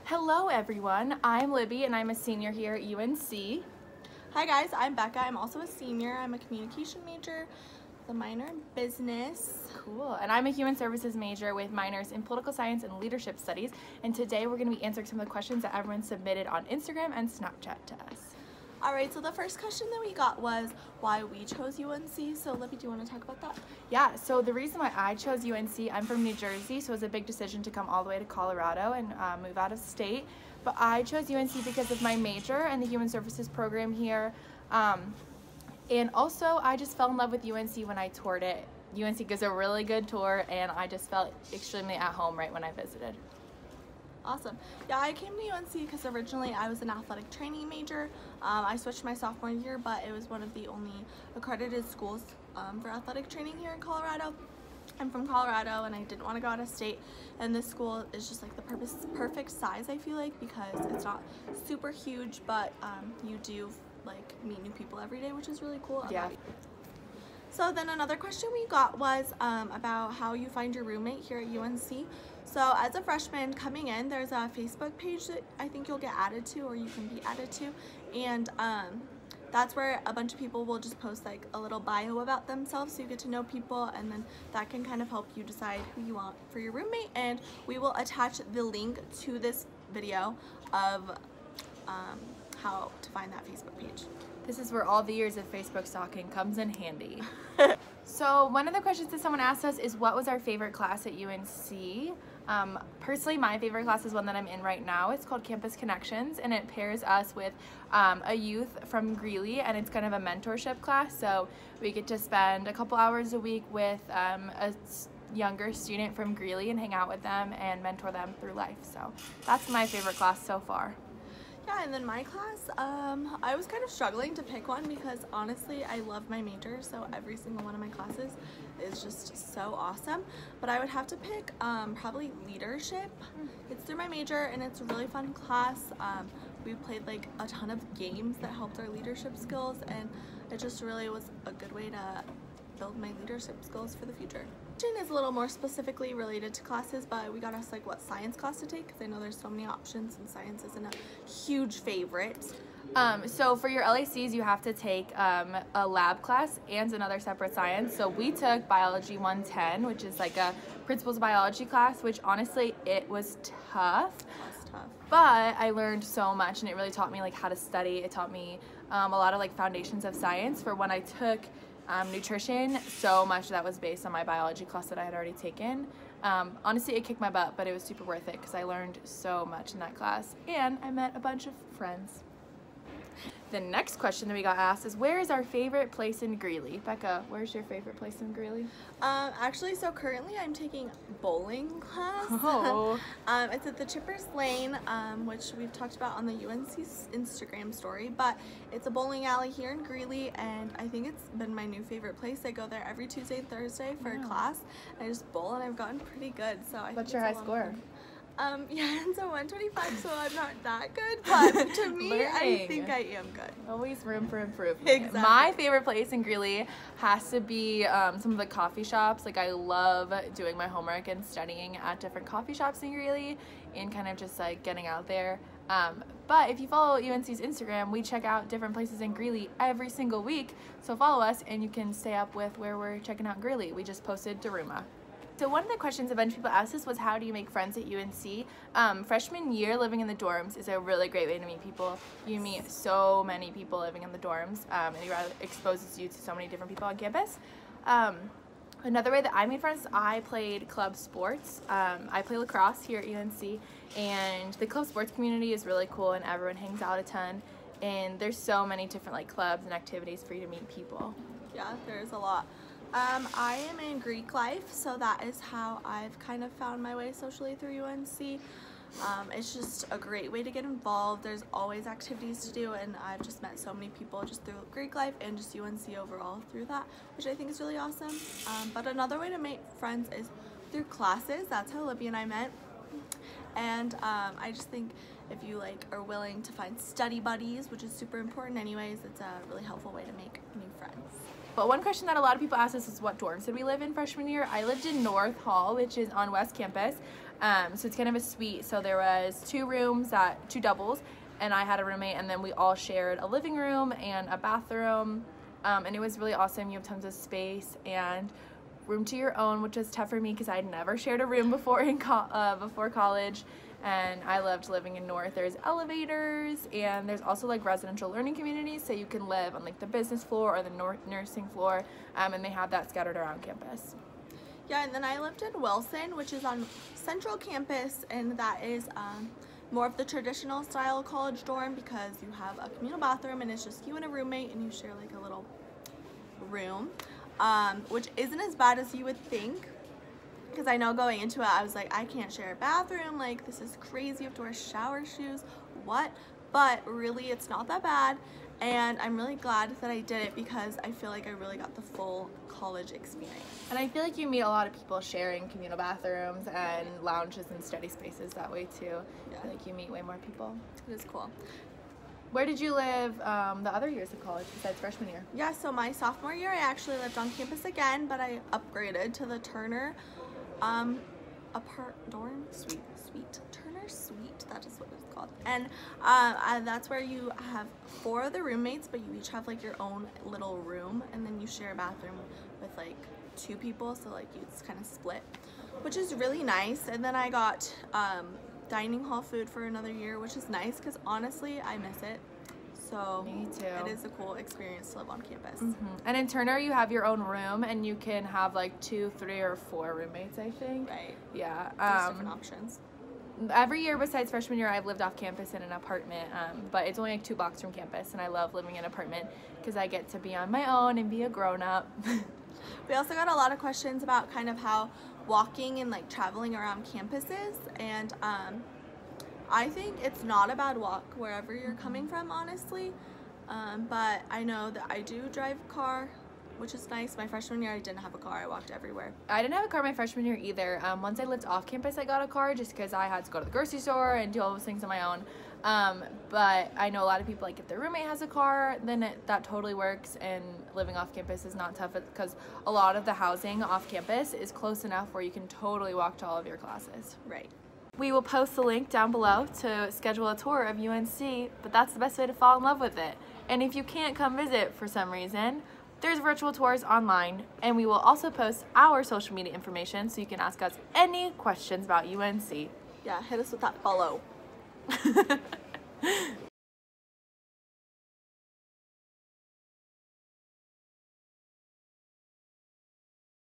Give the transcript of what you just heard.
Hello everyone, I'm Libby and I'm a senior here at UNC. Hi guys, I'm Becca. I'm also a senior. I'm a communication major with a minor in business. Cool, and I'm a human services major with minors in political science and leadership studies, and today we're going to be answering some of the questions that everyone submitted on Instagram and Snapchat to us. Alright, so the first question that we got was why we chose UNC. So Libby, do you want to talk about that? Yeah, so the reason why I chose UNC, I'm from New Jersey, so it was a big decision to come all the way to Colorado and move out of state. But I chose UNC because of my major and the human services program here. And also, I just fell in love with UNC when I toured it. UNC gives a really good tour, and I just felt extremely at home right when I visited. Awesome. Yeah, I came to UNC because originally I was an athletic training major. I switched my sophomore year, but it was one of the only accredited schools for athletic training here in Colorado. I'm from Colorado and I didn't want to go out of state, and this school is just like the perfect size, I feel like, because it's not super huge, but you do like meet new people every day, which is really cool. Yeah. So then another question we got was about how you find your roommate here at UNC. So as a freshman coming in, there's a Facebook page that I think you'll get added to, or you can be added to, and that's where a bunch of people will just post like a little bio about themselves, so you get to know people, and then that can kind of help you decide who you want for your roommate. And we will attach the link to this video of how to find that Facebook page. This is where all the years of Facebook stalking comes in handy. So one of the questions that someone asked us is, what was our favorite class at UNC? Personally, my favorite class is one that I'm in right now. It's called Campus Connections, and it pairs us with a youth from Greeley, and it's kind of a mentorship class. So we get to spend a couple hours a week with a younger student from Greeley and hang out with them and mentor them through life. So that's my favorite class so far. Yeah, and then my class, I was kind of struggling to pick one because honestly I love my major, so every single one of my classes is just so awesome. But I would have to pick probably leadership. It's through my major and it's a really fun class. We played like a ton of games that helped our leadership skills, and it just really was a good way to build my leadership skills for the future. Is a little more specifically related to classes, but we got asked like what science class to take because I know there's so many options and science isn't a huge favorite. So for your LACs, you have to take a lab class and another separate science. So we took Biology 110, which is like a principles of biology class, which honestly it was tough. But I learned so much, and it really taught me like how to study. It taught me a lot of like foundations of science. For when I took nutrition, so much of that was based on my biology class that I had already taken. Honestly, it kicked my butt, but it was super worth it because I learned so much in that class, and I met a bunch of friends. The next question that we got asked is, where is our favorite place in Greeley? Becca, where's your favorite place in Greeley? Actually, so currently I'm taking bowling class. Oh. It's at the Chippers Lane, which we've talked about on the UNC's Instagram story, but it's a bowling alley here in Greeley, and I think it's been my new favorite place. I go there every Tuesday and Thursday for a class. I just bowl, and I've gotten pretty good. So What's your high score? Yeah, it's a 125, so I'm not that good, but to me, I think I am good. Always room for improvement. Exactly. My favorite place in Greeley has to be some of the coffee shops. Like, I love doing my homework and studying at different coffee shops in Greeley and kind of just like getting out there. But if you follow UNC's Instagram, we check out different places in Greeley every single week. So follow us and you can stay up with where we're checking out Greeley. We just posted Daruma. So one of the questions a bunch of people asked us was, how do you make friends at UNC? Freshman year, living in the dorms is a really great way to meet people. You meet so many people living in the dorms, and it exposes you to so many different people on campus. Another way that I made friends, I played club sports. I play lacrosse here at UNC, and the club sports community is really cool, and everyone hangs out a ton. And there's so many different like clubs and activities for you to meet people. Yeah, there's a lot. I am in Greek life, so that is how I've kind of found my way socially through UNC. It's just a great way to get involved. There's always activities to do, and I've just met so many people just through Greek life and just UNC overall through that, which I think is really awesome. But another way to make friends is through classes. That's how Libby and I met. And I just think if you like are willing to find study buddies, which is super important anyways, it's a really helpful way to make new friends. But one question that a lot of people ask us is, what dorms did we live in freshman year? I lived in North Hall, which is on West Campus. So it's kind of a suite. So there was 2 doubles, and I had a roommate, and then we all shared a living room and a bathroom. And it was really awesome. You have tons of space and room to your own, which was tough for me because I'd never shared a room before before college. And I loved living in North. There's elevators, and there's also like residential learning communities, so you can live on like the business floor or the nursing floor, and they have that scattered around campus. Yeah, and then I lived in Wilson, which is on Central Campus, and that is more of the traditional style college dorm because you have a communal bathroom and it's just you and a roommate and you share like a little room, which isn't as bad as you would think. Because I know going into it, I was like, I can't share a bathroom, like this is crazy, you have to wear shower shoes, what? But really, it's not that bad, and I'm really glad that I did it because I feel like I really got the full college experience. And I feel like you meet a lot of people sharing communal bathrooms and lounges and study spaces that way too. Yeah. I feel like you meet way more people. It is cool. Where did you live the other years of college besides freshman year? Yeah, so my sophomore year, I actually lived on campus again, but I upgraded to the Turner dorm suite. Turner Suite, that is what it's called. And that's where you have 4 other roommates, but you each have like your own little room, and then you share a bathroom with like 2 people, so like you just kind of split, which is really nice. And then I got dining hall food for another year, which is nice because honestly I miss it. So me too. It is a cool experience to live on campus. And in Turner, you have your own room, and you can have like 2, 3, or 4 roommates, I think. Right. Yeah. There's different options. Every year besides freshman year, I've lived off campus in an apartment, but it's only like 2 blocks from campus, and I love living in an apartment because I get to be on my own and be a grown-up. We also got a lot of questions about kind of how walking and like traveling around campus is, and I think it's not a bad walk wherever you're coming from, honestly, but I know that I do drive a car, which is nice. My freshman year, I didn't have a car. I walked everywhere. I didn't have a car my freshman year either. Once I lived off campus, I got a car just because I had to go to the grocery store and do all those things on my own. But I know a lot of people, like if their roommate has a car, then that totally works, and living off campus is not tough because a lot of the housing off campus is close enough where you can totally walk to all of your classes. Right. We will post the link down below to schedule a tour of UNC, but that's the best way to fall in love with it. And if you can't come visit for some reason, there's virtual tours online, and we will also post our social media information so you can ask us any questions about UNC. Yeah, hit us with that follow.